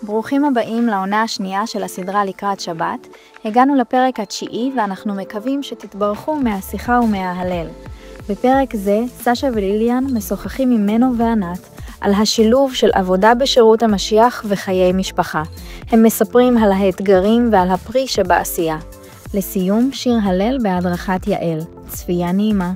ברוכים הבאים לעונה השנייה של הסדרה לקראת שבת. הגענו לפרק התשיעי ואנחנו מקווים שתתברכו מהשיחה ומההלל. בפרק זה סשה וליליאן משוחחים עם מנו וענת על השילוב של עבודה בשירות המשיח וחיי משפחה. הם מספרים על האתגרים ועל הפרי שבעשייה. לסיום, שיר הלל בהדרכת יעל. צפייה נעימה.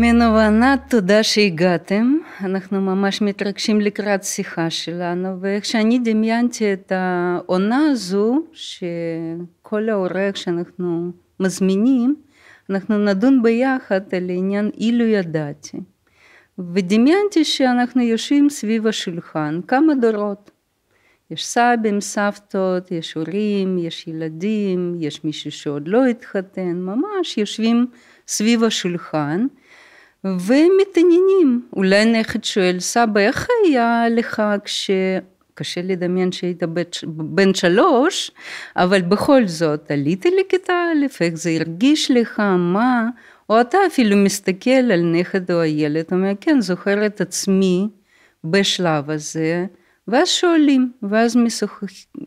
מנו וענת, תודה שהגעתם. אנחנו ממש מתרגשים לקראת שיחה שלנו, וכשאני דמיינתי את העונה הזו, שכל האורח שאנחנו מזמינים, אנחנו נדון ביחד על עניין אילו ידעתי. ודמיינתי שאנחנו יושבים סביב השולחן, כמה דורות. יש סבים, סבתות, יש הורים, יש ילדים, יש מישהו שעוד לא התחתן, ממש יושבים סביב השולחן, ומתעניינים. אולי נכד שואל, סבא, איך היה לך קשה לדמיין שהיית בן 3, אבל בכל זאת, עלית לכיתה א', איך זה הרגיש לך, מה? או אתה אפילו מסתכל על נכד או הילד, אומר, כן, זוכר את עצמי בשלב הזה, ואז שואלים, ואז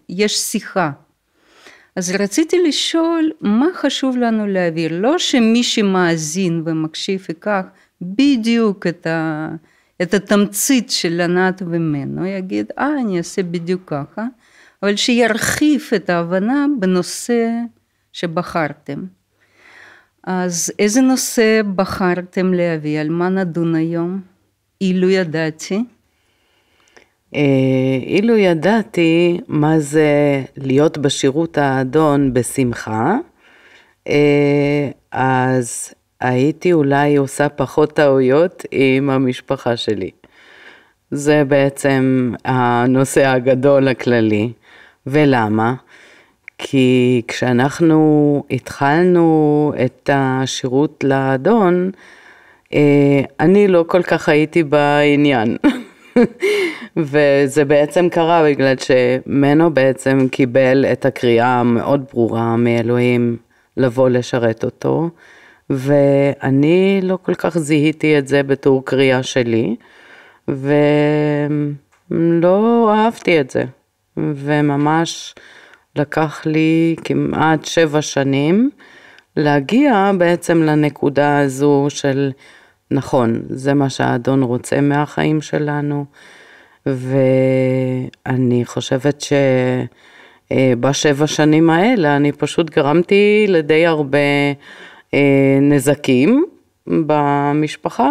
יש שיחה. אז רציתי לשאול, מה חשוב לנו להעביר? לא שמי שמאזין ומקשיב וכך, בדיוק את התמצית של ענת ומנו, יגיד, אני אעשה בדיוק ככה, אבל שירחיב את ההבנה בנושא שבחרתם. אז איזה נושא בחרתם להביא? על מה נדון היום? אילו ידעתי? אילו ידעתי מה זה להיות בשירות האדון בשמחה, אז הייתי אולי עושה פחות טעויות עם המשפחה שלי. זה בעצם הנושא הגדול הכללי. ולמה? כי כשאנחנו התחלנו את השירות לאדון, אני לא כל כך הייתי בעניין. וזה בעצם קרה בגלל שמנו בעצם קיבל את הקריאה המאוד ברורה מאלוהים לבוא לשרת אותו, ואני לא כל כך זיהיתי את זה בתור קריאה שלי, ולא אהבתי את זה, וממש לקח לי כמעט 7 שנים להגיע בעצם לנקודה הזו של נכון, זה מה שהאדון רוצה מהחיים שלנו, ואני חושבת ב7 שנים האלה אני פשוט גרמתי לדי הרבה נזקים במשפחה,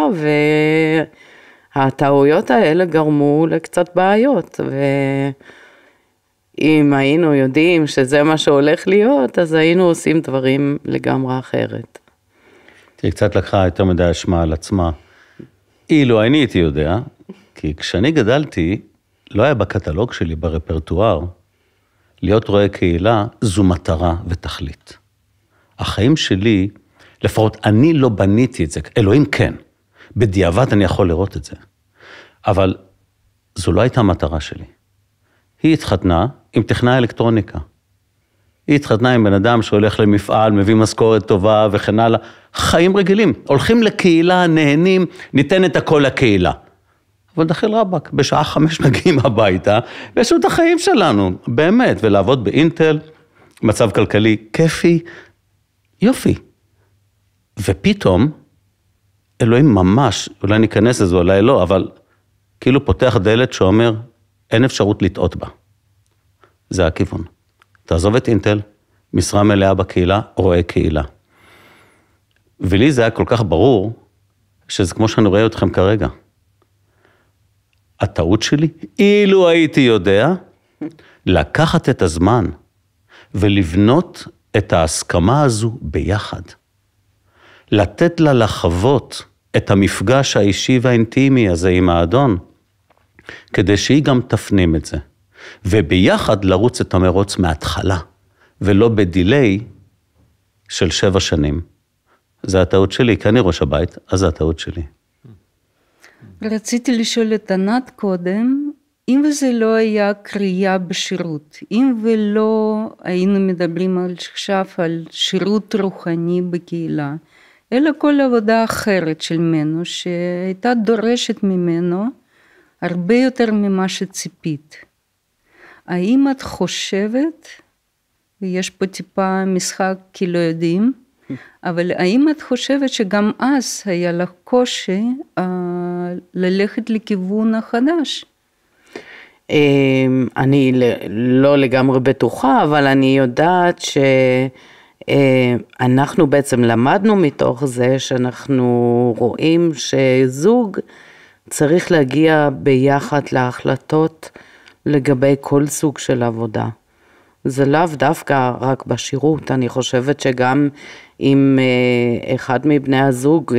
והטעויות האלה גרמו לקצת בעיות, ואם היינו יודעים שזה מה שהולך להיות, אז היינו עושים דברים לגמרי אחרת. היא קצת לקחה יותר מדי אשמה על עצמה. אילו אני הייתי יודע, כי כשאני גדלתי, לא היה בקטלוג שלי, ברפרטואר, להיות רואה קהילה, זו מטרה ותכלית. החיים שלי, לפחות אני לא בניתי את זה, אלוהים כן, בדיעבד אני יכול לראות את זה, אבל זו לא הייתה המטרה שלי. היא התחתנה עם טכנאי אלקטרוניקה. היא התחתנה עם בן אדם שהולך למפעל, מביא משכורת טובה וכן הלאה, חיים רגילים, הולכים לקהילה, נהנים, ניתן את הכל לקהילה. אבל דחיל רבק, בשעה 5 מגיעים הביתה, ויש את החיים שלנו, באמת, ולעבוד באינטל, מצב כלכלי כיפי, יופי. ופתאום, אלוהים ממש, אולי ניכנס לזה, אולי לא, אבל כאילו פותח דלת שאומר, אין אפשרות לטעות בה. זה הכיוון. תעזוב את אינטל, משרה מלאה בקהילה, רואה קהילה. ולי זה היה כל כך ברור, שזה כמו שאני רואה אתכם כרגע. הטעות שלי, אילו הייתי יודע, לקחת את הזמן, ולבנות את ההסכמה הזו ביחד. לתת לה לחוות את המפגש האישי והאינטימי הזה עם האדון, כדי שהיא גם תפנים את זה. וביחד לרוץ את המרוץ מההתחלה, ולא בדיליי של 7 שנים. זה הטעות שלי, כי אני ראש הבית, אז זה הטעות שלי. רציתי לשאול את ענת קודם, אם וזה לא היה קריאה בשירות, אם ולא היינו מדברים עכשיו על שירות רוחני בקהילה, אלא כל עבודה אחרת של מנו, שהייתה דורשת ממנו הרבה יותר ממה שציפית. האם את חושבת, ויש פה טיפה משחק כי לא יודעים, אבל האם את חושבת שגם אז היה לך קושי ללכת לכיוון החדש? אני לא לגמרי בטוחה, אבל אני יודעת שאנחנו בעצם למדנו מתוך זה שאנחנו רואים שזוג צריך להגיע ביחד להחלטות לגבי כל סוג של עבודה. זה לאו דווקא רק בשירות, אני חושבת שגם אם אחד מבני הזוג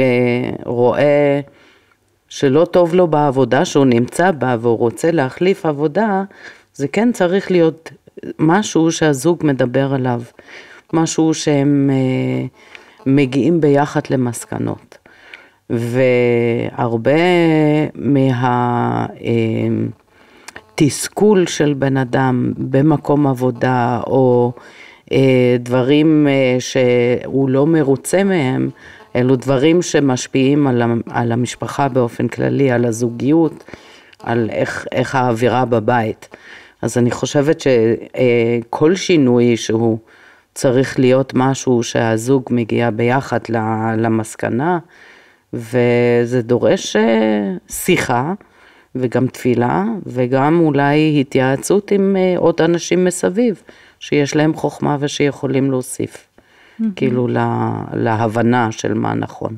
רואה שלא טוב לו בעבודה שהוא נמצא בה והוא רוצה להחליף עבודה, זה כן צריך להיות משהו שהזוג מדבר עליו, משהו שהם מגיעים ביחד למסקנות. והרבה מהתסכול של בן אדם במקום עבודה או דברים שהוא לא מרוצה מהם, אלו דברים שמשפיעים על המשפחה באופן כללי, על הזוגיות, על איך האווירה בבית. אז אני חושבת שכל שינוי שהוא צריך להיות משהו שהזוג מגיע ביחד למסקנה, וזה דורש שיחה וגם תפילה, וגם אולי התייעצות עם עוד אנשים מסביב, שיש להם חוכמה ושיכולים להוסיף. כאילו להבנה של מה נכון.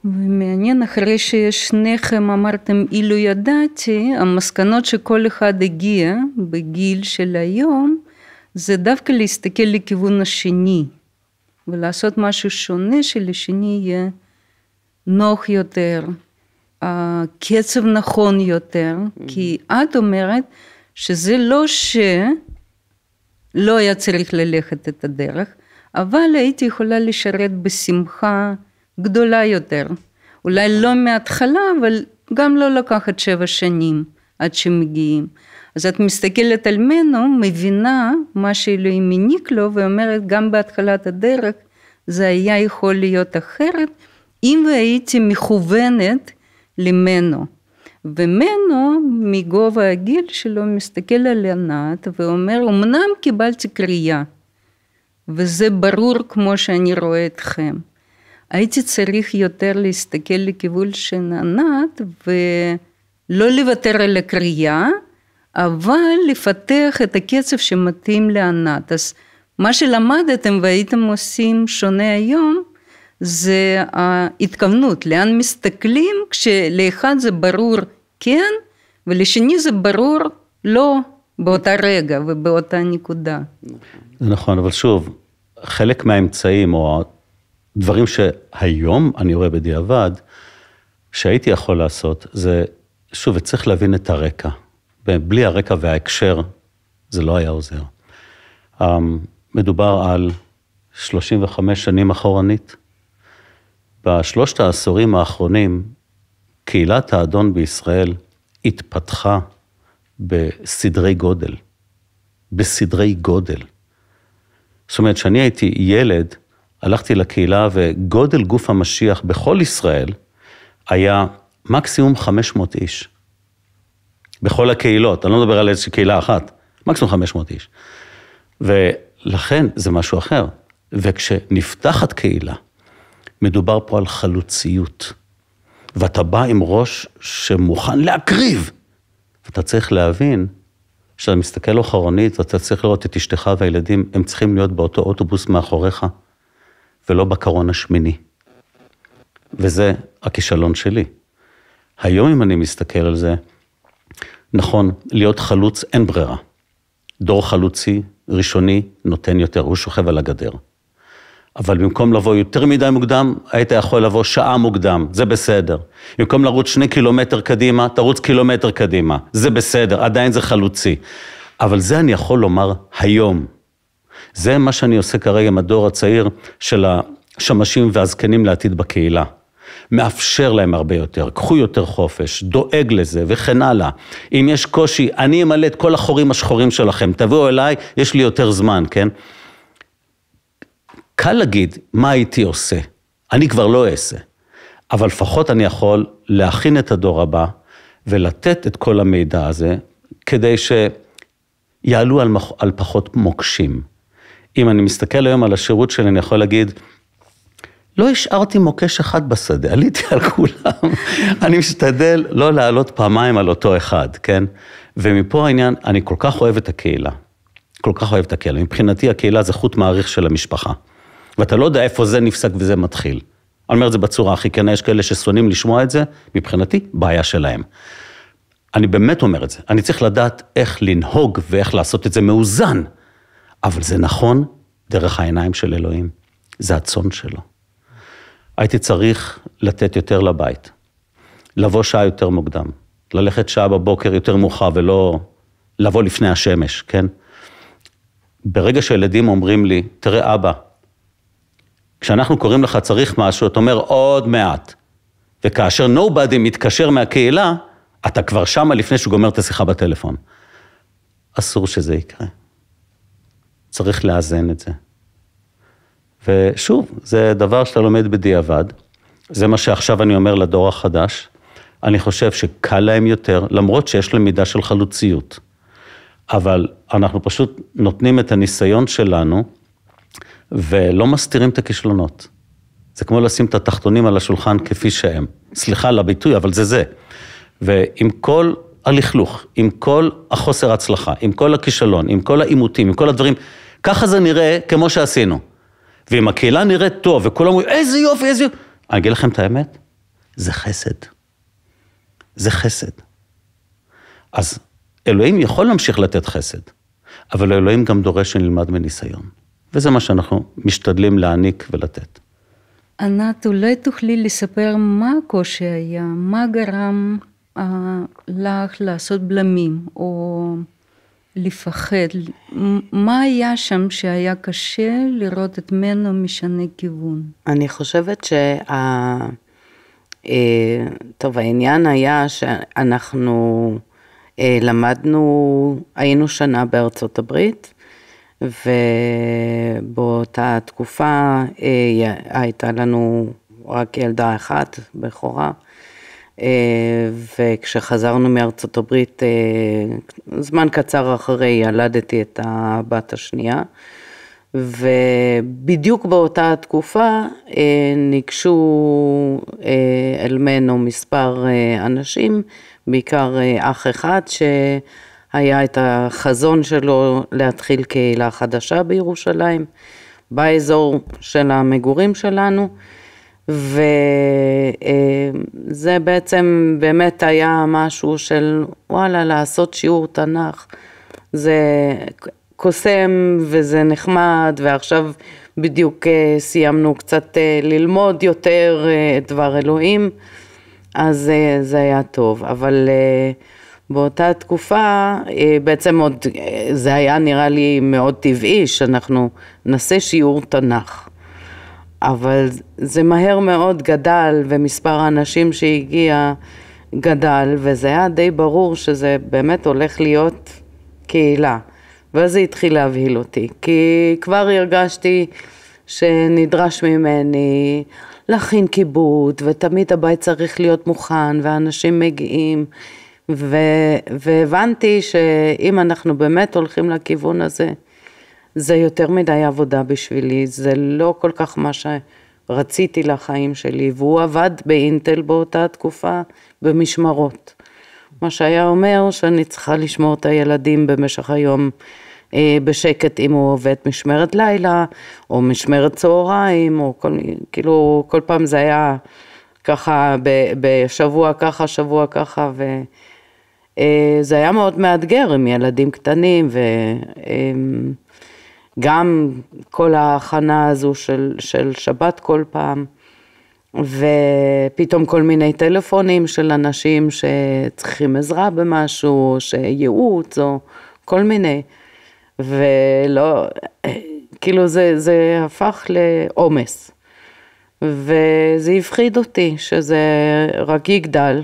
ומעניין, אחרי ששניכם אמרתם אילו ידעתי, המסקנות שכל אחד הגיע בגיל של היום, זה דווקא להסתכל לכיוון השני, ולעשות משהו שונה שלשני יהיה נוח יותר, קצב נכון יותר, כי את אומרת שזה לא לא היה צריך ללכת את הדרך, אבל הייתי יכולה לשרת בשמחה גדולה יותר. אולי לא מההתחלה, אבל גם לא לקחת 7 שנים עד שמגיעים. אז את מסתכלת על מנו, מבינה מה שאלוהים העניק לו, ואומרת גם בהתחלת הדרך, זה היה יכול להיות אחרת, אם הייתי מכוונת למנו. ומנו מגובה הגיל שלו מסתכל על ענת ואומר, אמנם קיבלתי קריאה, וזה ברור כמו שאני רואה אתכם. הייתי צריך יותר להסתכל לכיוון של ענת, ולא לוותר על הקריאה, אבל לפתח את הקצב שמתאים לענת. אז מה שלמדתם והייתם עושים שונה היום, זה ההתכוונות, לאן מסתכלים, כשלאחד זה ברור כן, ולשני זה ברור לא, באותה רגע ובאותה נקודה. זה נכון, אבל שוב, חלק מהאמצעים או הדברים שהיום אני רואה בדיעבד, שהייתי יכול לעשות, זה, שוב, צריך להבין את הרקע. בלי הרקע וההקשר, זה לא היה עוזר. מדובר על 35 שנים אחורנית. בשלושת העשורים האחרונים, קהילת האדון בישראל התפתחה בסדרי גודל. בסדרי גודל. זאת אומרת, שאני הייתי ילד, הלכתי לקהילה וגודל גוף המשיח בכל ישראל היה מקסימום 500 איש. בכל הקהילות, אני לא מדבר על איזושהי קהילה אחת, מקסימום 500 איש. ולכן זה משהו אחר. וכשנפתחת קהילה, מדובר פה על חלוציות. ואתה בא עם ראש שמוכן להקריב. ואתה צריך להבין, שאתה מסתכל אחורנית, ואתה צריך לראות את אשתך והילדים, הם צריכים להיות באותו אוטובוס מאחוריך, ולא בקרון השמיני. וזה הכישלון שלי. היום אם אני מסתכל על זה, נכון, להיות חלוץ אין ברירה. דור חלוצי, ראשוני, נותן יותר, הוא שוכב על הגדר. אבל במקום לבוא יותר מדי מוקדם, היית יכול לבוא שעה מוקדם, זה בסדר. במקום לרוץ 2 קילומטר קדימה, תרוץ קילומטר קדימה, זה בסדר, עדיין זה חלוצי. אבל זה אני יכול לומר היום. זה מה שאני עושה כרגע עם הדור הצעיר של השמשים והזקנים לעתיד בקהילה. מאפשר להם הרבה יותר, קחו יותר חופש, דואג לזה וכן הלאה. אם יש קושי, אני אמלא את כל החורים השחורים שלכם, תביאו אליי, יש לי יותר זמן, כן? קל להגיד מה הייתי עושה, אני כבר לא אעשה, אבל לפחות אני יכול להכין את הדור הבא, ולתת את כל המידע הזה, כדי שיעלו על פחות מוקשים. אם אני מסתכל היום על השירות שלי, אני יכול להגיד, לא השארתי מוקש אחד בשדה, עליתי על כולם. אני משתדל לא לעלות פעמיים על אותו אחד, כן? ומפה העניין, אני כל כך אוהב את הקהילה. כל כך אוהב את הקהילה. מבחינתי הקהילה זה חוט מעריך של המשפחה. ואתה לא יודע איפה זה נפסק וזה מתחיל. אני אומר את זה בצורה הכי כנה, יש כאלה ששונאים לשמוע את זה, מבחינתי, בעיה שלהם. אני באמת אומר את זה. אני צריך לדעת איך לנהוג ואיך לעשות את זה מאוזן. אבל זה נכון דרך העיניים של אלוהים. זה הצאן שלו. הייתי צריך לתת יותר לבית. לבוא שעה יותר מוקדם. ללכת שעה בבוקר יותר מאוחר ולא לבוא לפני השמש, כן? ברגע שילדים אומרים לי, תראה אבא, כשאנחנו קוראים לך צריך משהו, אתה אומר עוד מעט. וכאשר nobody מתקשר מהקהילה, אתה כבר שמה לפני שהוא גומר את השיחה בטלפון. אסור שזה יקרה. צריך לאזן את זה. ושוב, זה דבר שאתה לומד בדיעבד. זה מה שעכשיו אני אומר לדור החדש. אני חושב שקל להם יותר, למרות שיש להם מידה של חלוציות. אבל אנחנו פשוט נותנים את הניסיון שלנו, ולא מסתירים את הכישלונות. זה כמו לשים את התחתונים על השולחן כפי שהם. סליחה על הביטוי, אבל זה זה. ועם כל הלכלוך, עם כל החוסר הצלחה, עם כל הכישלון, עם כל האימותים, עם כל הדברים, ככה זה נראה כמו שעשינו. ואם הקהילה נראית טוב, וכולם אומרים, איזה יופי, איזה יופי. אני אגיד לכם את האמת, זה חסד. זה חסד. אז אלוהים יכול להמשיך לתת חסד, אבל אלוהים גם דורש שנלמד מניסיון. וזה מה שאנחנו משתדלים להעניק ולתת. ענת, אולי תוכלי לספר מה הקושי היה, מה גרם לך לעשות בלמים, או לפחד, מה היה שם שהיה קשה לראות את מנו משנה כיוון? אני חושבת טוב, העניין היה שאנחנו למדנו, היינו שנה בארצות הברית, ובאותה תקופה הייתה לנו רק ילדה אחת, בכורה, וכשחזרנו מארצות הברית, זמן קצר אחרי ילדתי את הבת השנייה, ובדיוק באותה תקופה ניגשו אל מנו מספר אנשים, בעיקר אח אחד שהיה את החזון שלו להתחיל קהילה חדשה בירושלים, באזור של המגורים שלנו, וזה בעצם באמת היה משהו של וואלה, לעשות שיעור תנ"ך, זה קוסם וזה נחמד, ועכשיו בדיוק סיימנו קצת ללמוד יותר דבר אלוהים, אז זה היה טוב, אבל באותה תקופה בעצם עוד זה היה נראה לי מאוד טבעי שאנחנו נעשה שיעור תנ"ך, אבל זה מהר מאוד גדל ומספר האנשים שהגיע גדל, וזה היה די ברור שזה באמת הולך להיות קהילה, ואז זה התחיל להבהיל אותי, כי כבר הרגשתי שנדרש ממני להכין כיבוד, ותמיד הבית צריך להיות מוכן, ואנשים מגיעים, והבנתי שאם אנחנו באמת הולכים לכיוון הזה, זה יותר מדי עבודה בשבילי, זה לא כל כך מה שרציתי לחיים שלי, והוא עבד באינטל באותה תקופה במשמרות. מה שהיה אומר שאני צריכה לשמור את הילדים במשך היום בשקט, אם הוא עובד משמרת לילה, או משמרת צהריים, או כאילו כל פעם זה היה ככה, בשבוע ככה, שבוע ככה, וזה היה מאוד מאתגר עם ילדים קטנים, וגם כל ההכנה הזו של שבת כל פעם, ופתאום כל מיני טלפונים של אנשים שצריכים עזרה במשהו, שייעוץ או כל מיני, ולא, כאילו זה הפך לעומס, וזה הפחיד אותי שזה רק יגדל,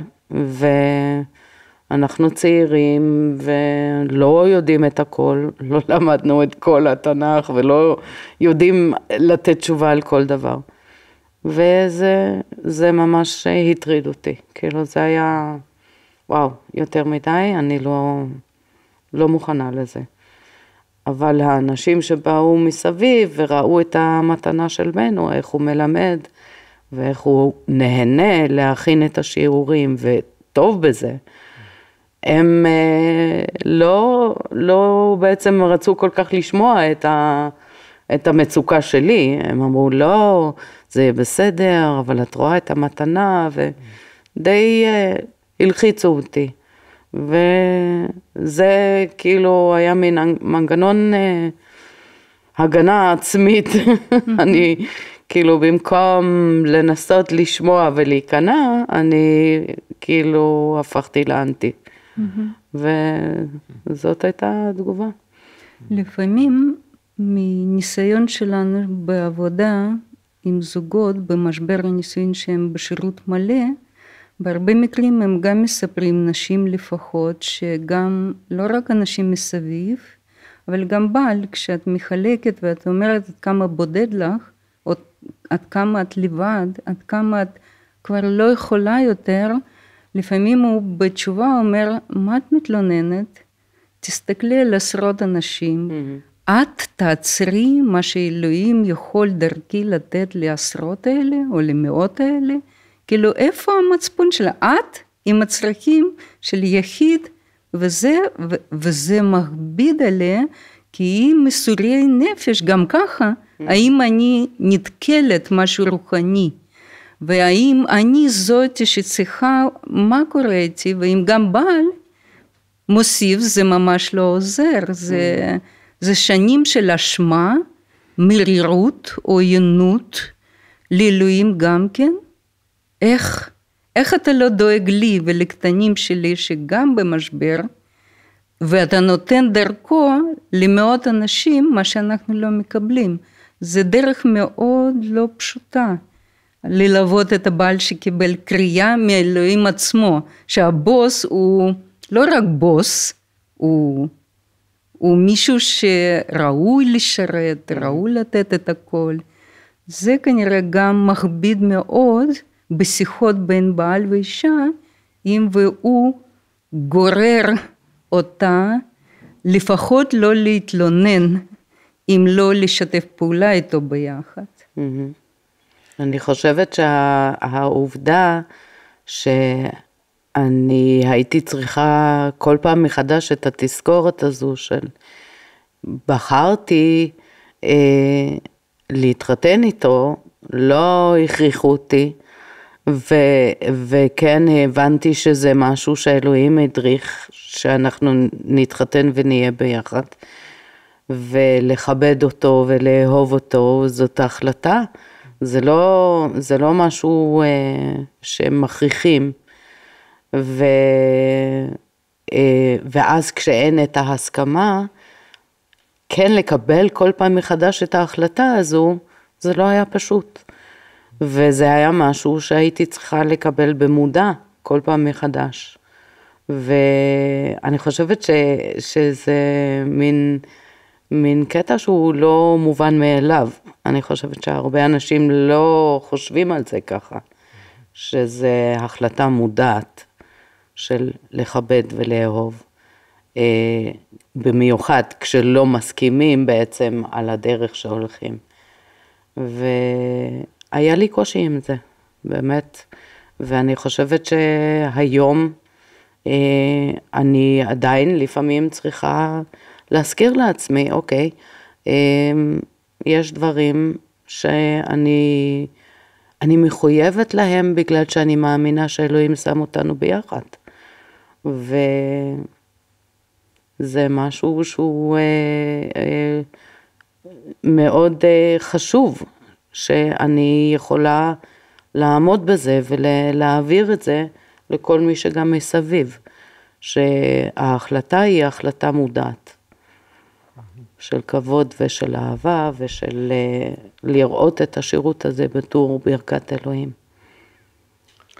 ואנחנו צעירים ולא יודעים את הכל, לא למדנו את כל התנ"ך ולא יודעים לתת תשובה על כל דבר. וזה ממש הטריד אותי, כאילו זה היה, וואו, יותר מדי, אני לא מוכנה לזה. אבל האנשים שבאו מסביב וראו את המתנה של בנו, איך הוא מלמד, ואיך הוא נהנה להכין את השיעורים, וטוב בזה, הם לא בעצם רצו כל כך לשמוע את המצוקה שלי, הם אמרו, לא, זה יהיה בסדר, אבל את רואה את המתנה, ודי הלחיצו אותי. וזה כאילו היה מין מנגנון הגנה עצמית. אני כאילו במקום לנסות לשמוע ולהיכנע, אני כאילו הפכתי לאנטי. וזאת הייתה התגובה. לפעמים מניסיון שלנו בעבודה עם זוגות במשבר הנישואין שהם בשירות מלא, בהרבה מקרים הם גם מספרים, נשים לפחות, שגם לא רק אנשים מסביב, אבל גם בעל, כשאת מחלקת ואת אומרת עד כמה בודד לך, או עד כמה את לבד, עד כמה את כבר לא יכולה יותר, לפעמים הוא בתשובה אומר, מה את מתלוננת? תסתכלי על עשרות אנשים, את תעצרי מה שאלוהים יכול דרכי לתת לעשרות האלה, או למאות האלה, כאילו איפה המצפון שלה? את עם הצרכים של יחיד, וזה מכביד עליה, כי היא מסורי נפש, גם ככה, האם אני נתקלת משהו רוחני, והאם אני זאת שצריכה, מה קורה איתי, ואם גם בעל מוסיף, זה ממש לא עוזר, זה שנים של אשמה, מרירות, עוינות, לאלוהים גם כן, איך אתה לא דואג לי ולקטנים שלי שגם במשבר, ואתה נותן דרכו למאות אנשים מה שאנחנו לא מקבלים. זה דרך מאוד לא פשוטה, ללוות את הבעל שקיבל קריאה מאלוהים עצמו, שהבוס הוא לא רק בוס, הוא מישהו שראוי לשרת, ראוי לתת את הכל. זה כנראה גם מכביד מאוד, בשיחות בין בעל ואישה, אם והוא גורר אותה, לפחות לא להתלונן, אם לא לשתף פעולה איתו ביחד. אני חושבת שהעובדה שאני הייתי צריכה כל פעם מחדש את התזכורת הזו של בחרתי להתחתן איתו, לא הכריחו אותי, וכן הבנתי שזה משהו שאלוהים הדריך, שאנחנו נתחתן ונהיה ביחד, ולכבד אותו ולאהוב אותו, זאת ההחלטה, זה לא משהו שמכריחים, ואז כשאין את ההסכמה, כן לקבל כל פעם מחדש את ההחלטה הזו, זה לא היה פשוט. וזה היה משהו שהייתי צריכה לקבל במודע כל פעם מחדש. ואני חושבת שזה מין קטע שהוא לא מובן מאליו. אני חושבת שהרבה אנשים לא חושבים על זה ככה, שזה החלטה מודעת של לכבד ולאהוב. במיוחד כשלא מסכימים בעצם על הדרך שהולכים. והיה לי קושי עם זה, באמת. ואני חושבת שהיום אני עדיין לפעמים צריכה להזכיר לעצמי, אוקיי, יש דברים שאני מחויבת להם בגלל שאני מאמינה שאלוהים שם אותנו ביחד. וזה משהו שהוא מאוד חשוב, שאני יכולה לעמוד בזה ולהעביר את זה לכל מי שגם מסביב, שההחלטה היא החלטה מודעת. של כבוד ושל אהבה ושל לראות את השירות הזה בתור ברכת אלוהים.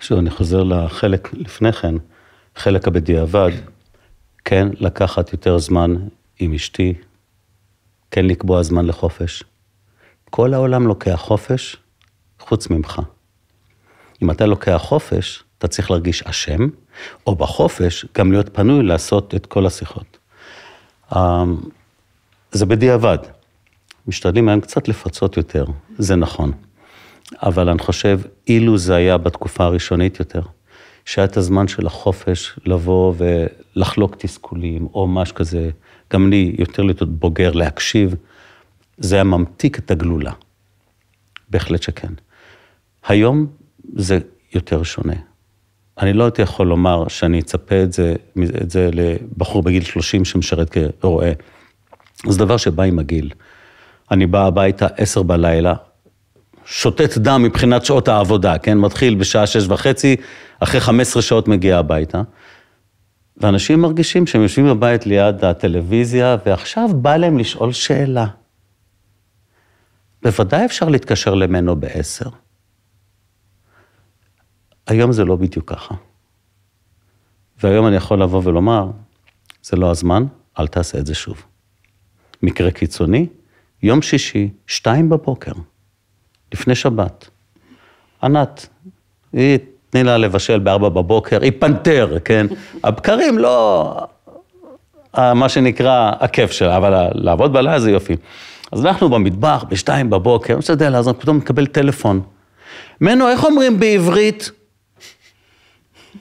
שוב, אני חוזר לחלק לפני כן, חלק הבדיעבד, כן לקחת יותר זמן עם אשתי, כן לקבוע זמן לחופש. כל העולם לוקח חופש, חוץ ממך. אם אתה לוקח חופש, אתה צריך להרגיש אשם, או בחופש גם להיות פנוי לעשות את כל השיחות. זה בדיעבד. משתדלים היום קצת לפצות יותר, זה נכון. אבל אני חושב, אילו זה היה בתקופה הראשונית יותר, שהיה את הזמן של החופש לבוא ולחלוק תסכולים, או משהו כזה, גם לי יותר להיות בוגר, להקשיב, זה היה ממתיק את הגלולה. בהחלט שכן. היום זה יותר שונה. אני לא הייתי יכול לומר שאני אצפה את זה לבחור בגיל 30 שמשרת כרועה. זה דבר שבא עם הגיל. אני בא הביתה 10 בלילה, שוטט דם מבחינת שעות העבודה, כן? מתחיל בשעה 6:30, אחרי 15 שעות מגיע הביתה, ואנשים מרגישים שהם יושבים בבית ליד הטלוויזיה, ועכשיו בא להם לשאול שאלה. בוודאי אפשר להתקשר למנו ב10. היום זה לא בדיוק ככה. והיום אני יכול לבוא ולומר, זה לא הזמן, אל תעשה את זה שוב. מקרה קיצוני, יום שישי, 2 בבוקר, לפני שבת. ענת, היא תני לה לבשל ב4 בבוקר, היא פנתר, כן? הבקרים לא, מה שנקרא, הכיף שלה, אבל לעבוד בלילה זה יופי. אז אנחנו במטבח, ב2 בבוקר, אני יודע לעזור, פתאום מקבל טלפון. מנו, איך אומרים בעברית?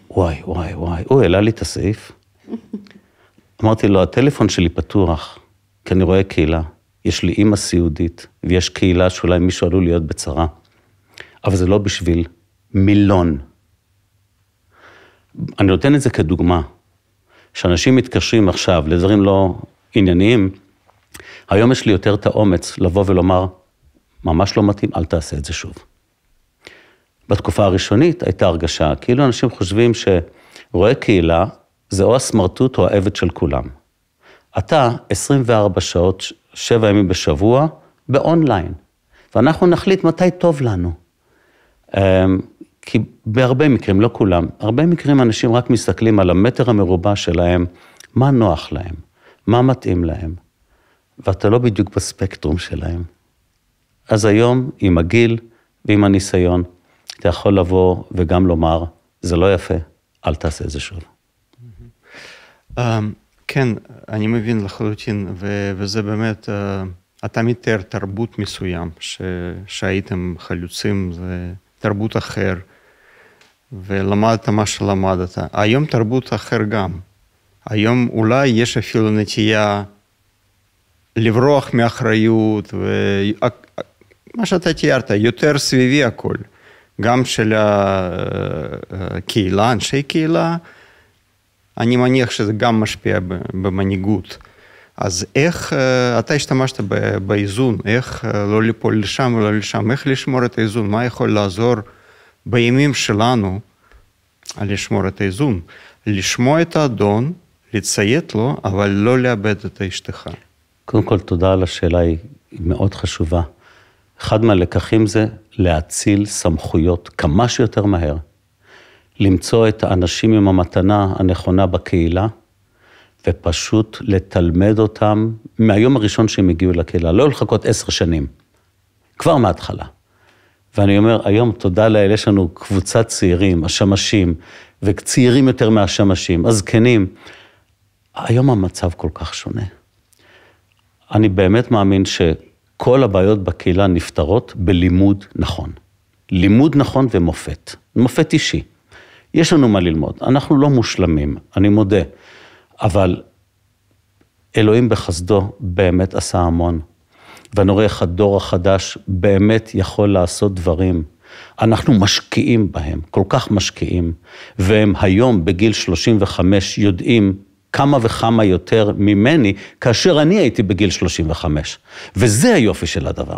וואי, הוא העלה לי את הסעיף. אמרתי לו, הטלפון שלי פתוח, כי אני רואה קהילה. יש לי אמא סיעודית, ויש קהילה שאולי מישהו עלול להיות בצרה. אבל זה לא בשביל מילון. אני נותן את זה כדוגמה, שאנשים מתקשרים עכשיו לדברים לא ענייניים, היום יש לי יותר את האומץ לבוא ולומר, ממש לא מתאים, אל תעשה את זה שוב. בתקופה הראשונית הייתה הרגשה, כאילו אנשים חושבים שרואה קהילה, זה או הסמרטוט או העבד של כולם. אתה 24 שעות, 7 ימים בשבוע, באונליין. ואנחנו נחליט מתי טוב לנו. כי בהרבה מקרים, לא כולם, הרבה מקרים אנשים רק מסתכלים על המטר המרובע שלהם, מה נוח להם, מה מתאים להם, ואתה לא בדיוק בספקטרום שלהם. אז היום, עם הגיל ועם הניסיון, אתה יכול לבוא וגם לומר, זה לא יפה, אל תעשה את זה שוב. כן, אני מבין לחלוטין, וזה באמת, אתה מתאר תרבות מסוים, שהייתם חלוצים, זה תרבות אחר, ולמדת מה שלמדת. היום תרבות אחר גם. היום אולי יש אפילו נטייה לברוח מאחריות, ומה שאתה תיארת, יותר סביבי הכל. גם של הקהילה, אנשי קהילה, אני מניח שזה גם משפיע במנהיגות. אז איך, אתה השתמשת באיזון, איך לא ליפול לשם ולא לשם, איך לשמור את האיזון, מה יכול לעזור בימים שלנו לשמור את האיזון? לשמוע את האדון, לציית לו, אבל לא לאבד את אשתך. קודם כל, תודה על השאלה, היא מאוד חשובה. אחד מהלקחים זה להציל סמכויות כמה שיותר מהר. למצוא את האנשים עם המתנה הנכונה בקהילה, ופשוט לתלמד אותם מהיום הראשון שהם הגיעו לקהילה, לא לחכות 10 שנים, כבר מההתחלה. ואני אומר, היום תודה לאל, יש לנו קבוצת צעירים, השמשים, וצעירים יותר מהשמשים, הזקנים. היום המצב כל כך שונה. אני באמת מאמין שכל הבעיות בקהילה נפתרות בלימוד נכון. לימוד נכון ומופת, מופת אישי. יש לנו מה ללמוד, אנחנו לא מושלמים, אני מודה, אבל אלוהים בחסדו באמת עשה המון, ואני רואה איך הדור החדש באמת יכול לעשות דברים, אנחנו משקיעים בהם, כל כך משקיעים, והם היום בגיל 35 יודעים כמה וכמה יותר ממני, כאשר אני הייתי בגיל 35. וזה היופי של הדבר.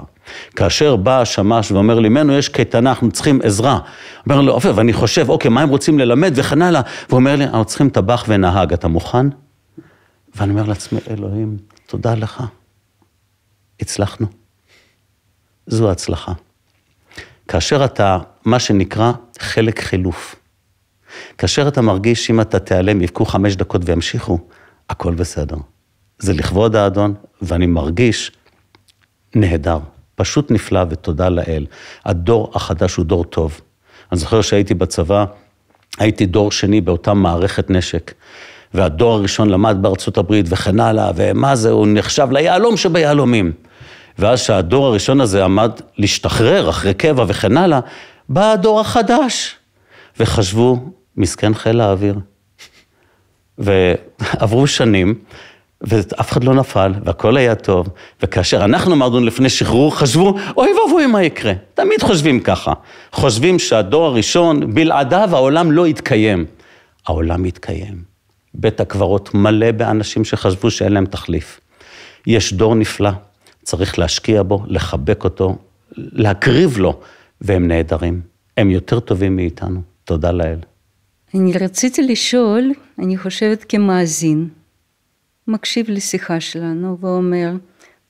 כאשר בא השמש ואומר לי, מנו יש קייטנה, אנחנו צריכים עזרה. אומר לו, אופי, ואני חושב, אוקיי, מה הם רוצים ללמד וכן הלאה? ואומר לי, אנחנו צריכים טבח ונהג, אתה מוכן? ואני אומר לעצמי, אלוהים, תודה לך. הצלחנו. זו הצלחה. כאשר אתה, מה שנקרא, חלק חילוף. כאשר אתה מרגיש שאם אתה תיעלם, יבכו 5 דקות וימשיכו, הכל בסדר. זה לכבוד האדון, ואני מרגיש נהדר, פשוט נפלא ותודה לאל. הדור החדש הוא דור טוב. אני זוכר שהייתי בצבא, הייתי דור שני באותה מערכת נשק, והדור הראשון למד בארצות הברית וכן הלאה, ומה זה, הוא נחשב ליהלום שביהלומים. ואז שהדור הראשון הזה עמד להשתחרר אחרי קבע וכן הלאה, בא הדור החדש, וחשבו, מסכן חיל האוויר. ועברו שנים, ואף אחד לא נפל, והכל היה טוב, וכאשר אנחנו אמרנו לפני שחרור, חשבו, אוי ואבוי מה יקרה. תמיד חושבים ככה. חושבים שהדור הראשון, בלעדיו העולם לא יתקיים. העולם יתקיים. בית הקברות מלא באנשים שחשבו שאין להם תחליף. יש דור נפלא, צריך להשקיע בו, לחבק אותו, להקריב לו, והם נהדרים. הם יותר טובים מאיתנו. תודה לאל. אני רציתי לשאול, אני חושבת כמאזין, מקשיב לשיחה שלנו ואומר,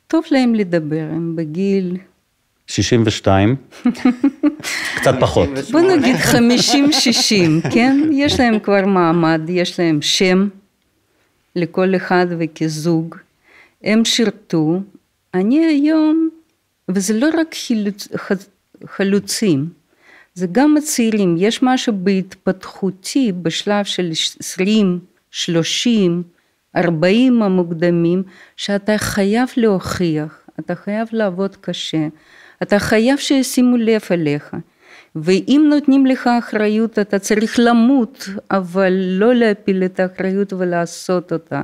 טוב להם לדבר, הם בגיל 62, קצת פחות. בוא נגיד 50-60, כן? יש להם כבר מעמד, יש להם שם לכל אחד וכזוג. הם שירתו. אני היום, וזה לא רק חלוצים, זה גם הצעירים. יש משהו בהתפתחותי בשלב של 20, 30, 40 המוקדמים, שאתה חייב להוכיח, אתה חייב לעבוד קשה, אתה חייב שישימו לב אליך, ואם נותנים לך אחריות, אתה צריך למות, אבל לא להפיל את האחריות ולעשות אותה.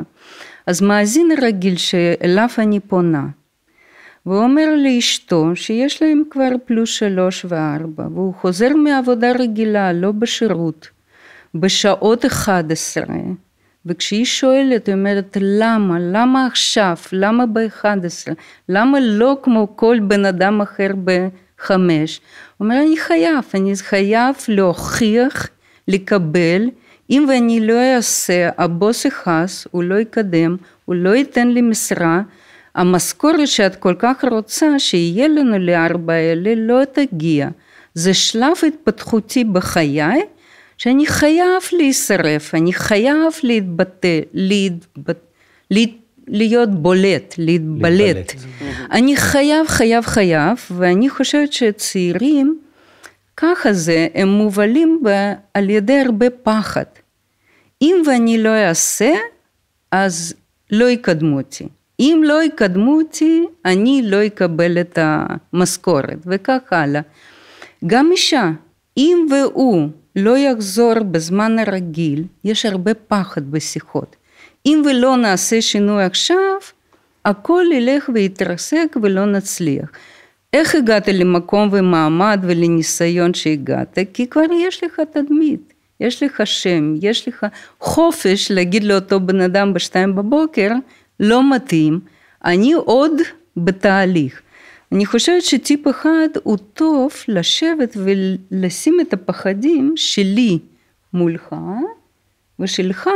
אז מאזין רגיל שאליו אני פונה, והוא אומר לאשתו שיש להם כבר +3 ו4, והוא חוזר מעבודה רגילה, לא בשירות, בשעות 11, וכשהיא שואלת, היא אומרת, למה עכשיו? למה ב-11? למה לא כמו כל בן אדם אחר ב-5? הוא אומר, אני חייב להוכיח, לקבל, אם ואני לא אעשה, הבוס יכעס, הוא לא יקדם, הוא לא ייתן לי משרה, המשכורת שאת כל כך רוצה שיהיה לנו ל4 האלה לא תגיע. זה שלב התפתחותי בחיי, שאני חייב להישרף, אני חייב להתבטא, להיות בולט, להתבלט. אני חייב, ואני חושבת שצעירים, ככה זה, הם מובלים על ידי הרבה פחד. אם ואני לא אעשה, אז לא יקדמו אותי. אם לא יקדמו אותי, אני לא אקבל את המשכורת, וכך הלאה. גם אישה, אם והוא לא יחזור בזמן הרגיל, יש הרבה פחד בשיחות. אם ולא נעשה שינוי עכשיו, הכל ילך ויתרסק ולא נצליח. איך הגעת למקום ומעמד ולניסיון שהגעת? כי כבר יש לך תדמית, יש לך שם, יש לך חופש להגיד לאותו בן אדם ב2 בבוקר, לא מתאים, אני עוד בתהליך. אני חושבת שטיפ אחד הוא טוב לשבת ולשים את הפחדים שלי מולך ושלך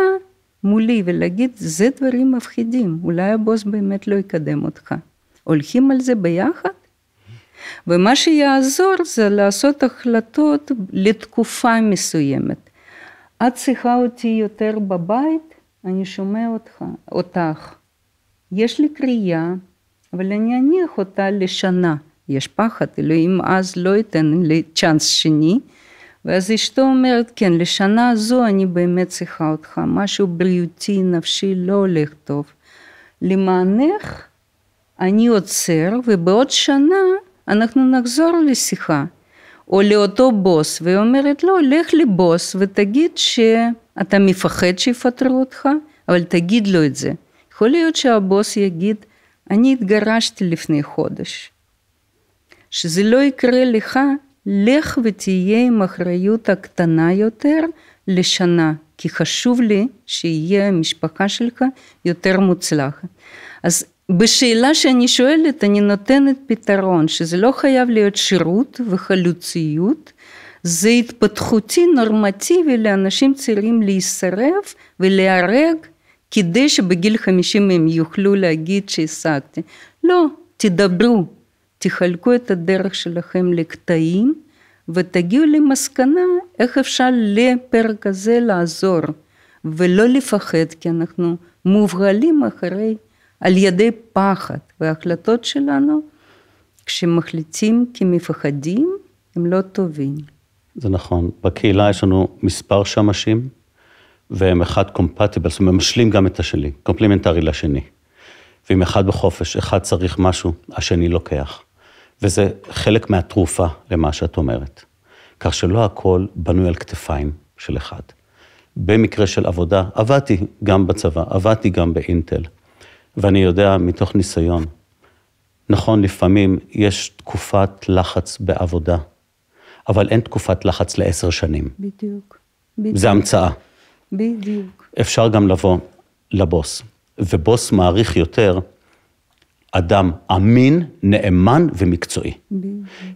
מולי ולהגיד זה דברים מפחידים, אולי הבוס באמת לא יקדם אותך. הולכים על זה ביחד? ומה שיעזור זה לעשות החלטות לתקופה מסוימת. את צריכה אותי יותר בבית, אני שומע אותך. יש לי קריאה, אבל אני אניח אותה לשנה. יש פחד, אלוהים אז לא ייתן לי צ'אנס שני, ואז אשתו אומרת, כן, לשנה הזו אני באמת צריכה אותך, משהו בריאותי, נפשי, לא הולך טוב. למענך אני עוצר, ובעוד שנה אנחנו נחזור לשיחה, או לאותו בוס, והיא אומרת, לא, לך לבוס ותגיד שאתה מפחד שיפטרו אותך, אבל תגיד לו את זה. יכול להיות שהבוס יגיד, אני התגרשתי לפני חודש. שזה לא יקרה לך, לך ותהיה עם אחריות הקטנה יותר לשנה, כי חשוב לי שיהיה המשפחה שלך יותר מוצלחת. אז בשאלה שאני שואלת, אני נותנת פתרון, שזה לא חייב להיות שירות וחלוציות, זה התפתחותי נורמטיבי לאנשים צעירים להישרף ולהיהרג, כדי שבגיל 50 הם יוכלו להגיד שהשגתי. לא, תדברו, תחלקו את הדרך שלכם לקטעים, ותגיעו למסקנה איך אפשר לפרק הזה לעזור, ולא לפחד, כי אנחנו מובהלים אחרי, על ידי פחד, וההחלטות שלנו, כשמחליטים כמפחדים, הם לא טובים. זה נכון, בקהילה יש לנו מספר שמשים, והם אחד קומפטיבל, זאת אומרת, משלים גם את השני, קומפלימנטרי לשני. ואם אחד בחופש, אחד צריך משהו, השני לוקח. וזה חלק מהתרופה למה שאת אומרת. כך שלא הכל בנוי על כתפיים של אחד. במקרה של עבודה, עבדתי גם בצבא, עבדתי גם באינטל. ואני יודע מתוך ניסיון, נכון, לפעמים יש תקופת לחץ בעבודה, אבל אין תקופת לחץ ל10 שנים. בדיוק. זה המצאה. בדיוק. אפשר גם לבוא לבוס, ובוס מעריך יותר אדם אמין, נאמן ומקצועי.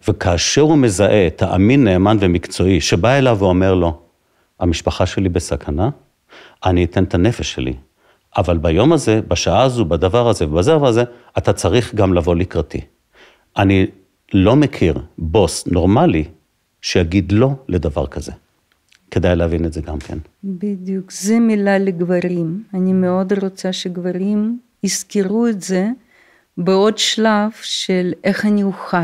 וכאשר הוא מזהה את האמין, נאמן ומקצועי, שבא אליו ואומר לו, המשפחה שלי בסכנה, אני אתן את הנפש שלי, אבל ביום הזה, בשעה הזו, בדבר הזה ובזר הזה, אתה צריך גם לבוא לקראתי. אני לא מכיר בוס נורמלי שיגיד לא לדבר כזה. כדאי להבין את זה גם כן. בדיוק, זה מילה לגברים. אני מאוד רוצה שגברים יזכרו את זה בעוד שלב של איך אני אוכל.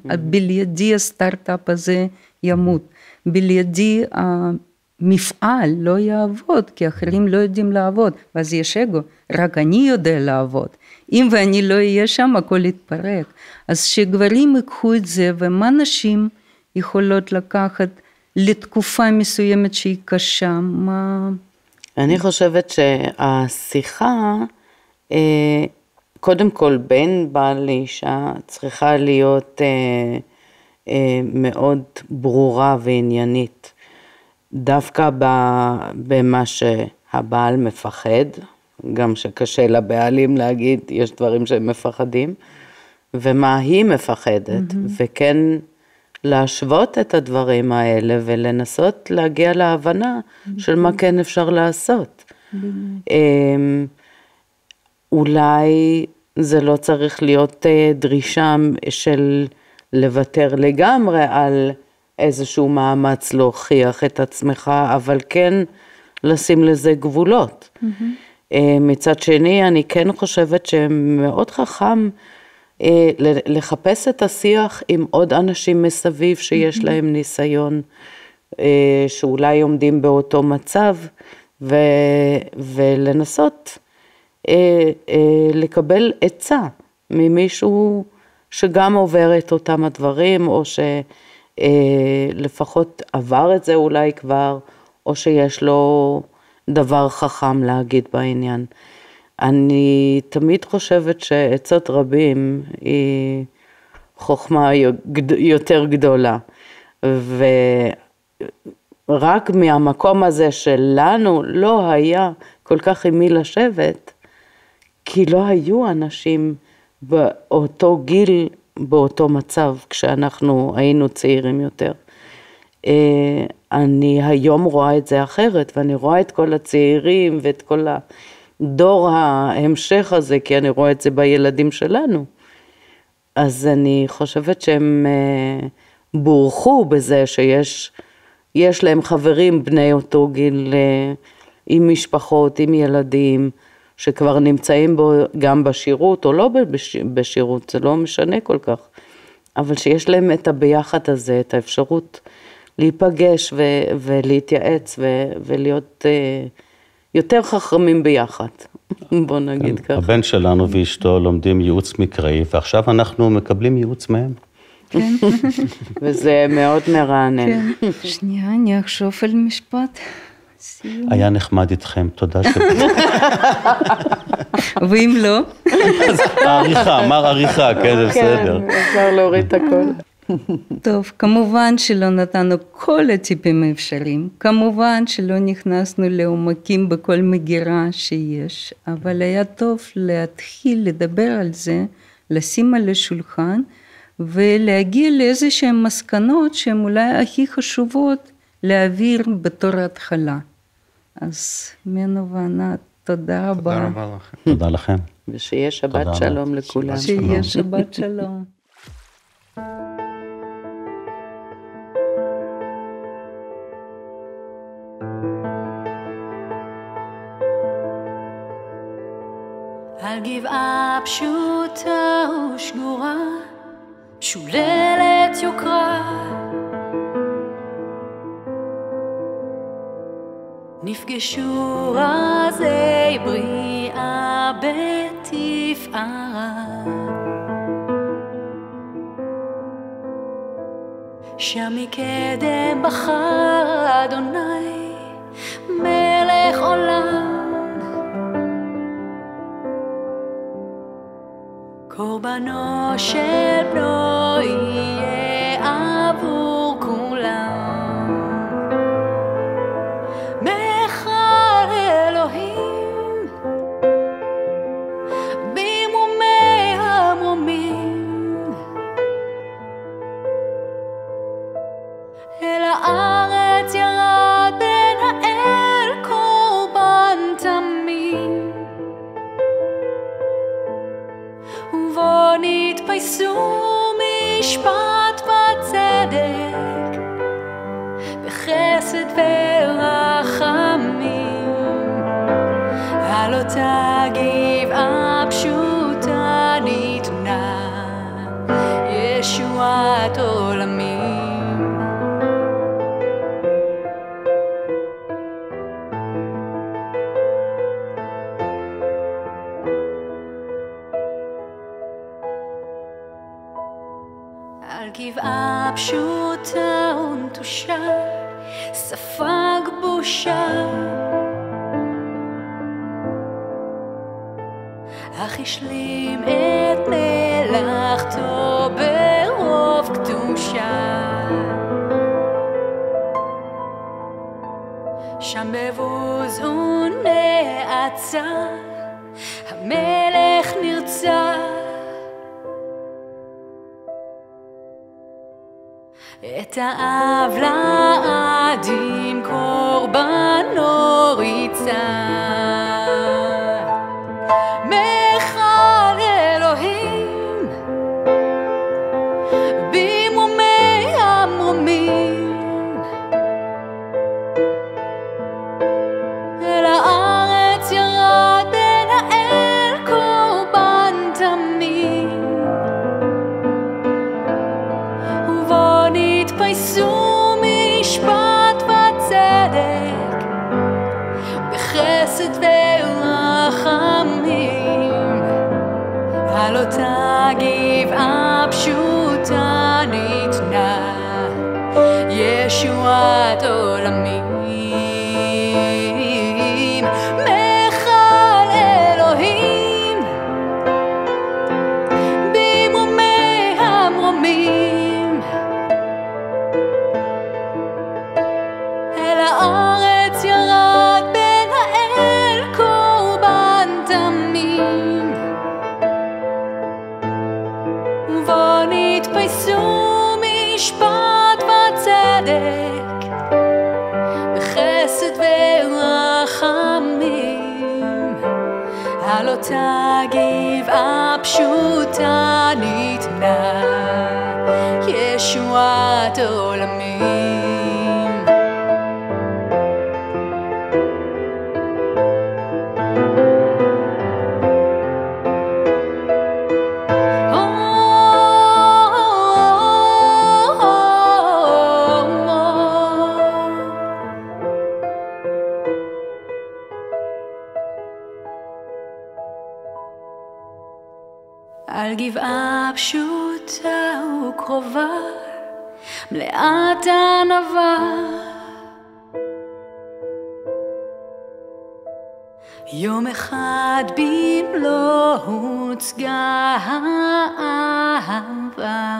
בלעדי הסטארט-אפ הזה ימות. בלעדי המפעל לא יעבוד, כי אחרים לא יודעים לעבוד. ואז יש אגו, רק אני יודע לעבוד. אם ואני לא אהיה שם, הכל יתפרק. אז שגברים יקחו את זה, ומה נשים יכולות לקחת לתקופה מסוימת שהיא קשה, מה... אני חושבת שהשיחה, קודם כל בין בעל לאישה, צריכה להיות מאוד ברורה ועניינית. דווקא במה שהבעל מפחד, גם שקשה לבעלים להגיד, יש דברים שהם מפחדים, ומה היא מפחדת, וכן להשוות את הדברים האלה, ולנסות להגיע להבנה של מה כן אפשר לעשות. אולי זה לא צריך להיות דרישה של לוותר לגמרי על איזשהו מאמץ להוכיח את עצמך, אבל כן לשים לזה גבולות. מצד שני, אני כן חושבת שמאוד חכם לחפש את השיח עם עוד אנשים מסביב שיש להם ניסיון, שאולי עומדים באותו מצב, ולנסות לקבל עצה ממישהו שגם עובר את אותם הדברים, או שלפחות עבר את זה אולי כבר, או שיש לו דבר חכם להגיד בעניין. אני תמיד חושבת שעצות רבים היא חוכמה יותר גדולה, ורק מהמקום הזה שלנו לא היה כל כך עם מי לשבת, כי לא היו אנשים באותו גיל, באותו מצב, כשאנחנו היינו צעירים יותר. אני היום רואה את זה אחרת, ואני רואה את כל הצעירים ואת כל דור ההמשך הזה, כי אני רואה את זה בילדים שלנו. אז אני חושבת שהם בורחו בזה שיש להם חברים בני אותו גיל, עם משפחות, עם ילדים, שכבר נמצאים בו גם בשירות או לא בשירות, זה לא משנה כל כך. אבל שיש להם את הביחד הזה, את האפשרות להיפגש ולהתייעץ ולהיות יותר חכמים ביחד, בוא נגיד ככה. הבן שלנו ואשתו לומדים ייעוץ מקראי, ועכשיו אנחנו מקבלים ייעוץ מהם. כן. וזה מאוד מרענן. כן. שנייה, אני אחשוב על משפט. היה נחמד איתכם, תודה ואם לא? אז העריכה, אמר עריכה, כן, זה בסדר. כן, אפשר להוריד את הכל. טוב, כמובן שלא נתנו כל הטיפים האפשריים, כמובן שלא נכנסנו לעומקים בכל מגירה שיש, אבל היה טוב להתחיל לדבר על זה, לשים על השולחן, ולהגיע לאיזשהם מסקנות שהן אולי הכי חשובות להעביר בתור התחלה. אז מנו וענת, תודה רבה. תודה רבה לכם. תודה לכם. ושיהיה שבת תודה. שלום לכולם. שיהיה שבת שלום. על גבעה פשוטה ושגורה, שוללת יוקרה, נפגשו רזי בריאה בתפארה, שם מקדם בחר אדוני מלך עולם, קורבנו של בנו יהיה עבור כולם. מחר אלוהים במרומי המרומים, אל הארץ ירד בן האל קורבן תמים, ובו נתפייסו משפט וצדק, בחסד ורחמים, על אותה גבעה פשוטה ניתנה ישועת עולמים. על גבעה פשוטה ונטושה ספג בושה, אך השלים את מלאכתו ברוב קדושה, שם בבוז ונאצה המלך נרצה, את האב לעדים קורבנו ריצה. מחר אלוהים במרומי המרומים, אל הארץ ירד בן האל קורבן תמים, ובו נתפייסו משפט וצדק, בחסד ורחמים, על אותה גבעה פשוטה ניתנה ישועת עולמים. מחר אלוהים במרומי המרומים, אל הארץ ירד בן האל קורבן תמים, ובו נתפייסו משפט וצדק, בחסד ורחמים, על אותה גבעה פשוטה ניתנה ישועת עולמים. על גבעה פשוטה וקרובה, מלאת ענווה, יום אחד במלוא הוצגה האהבה,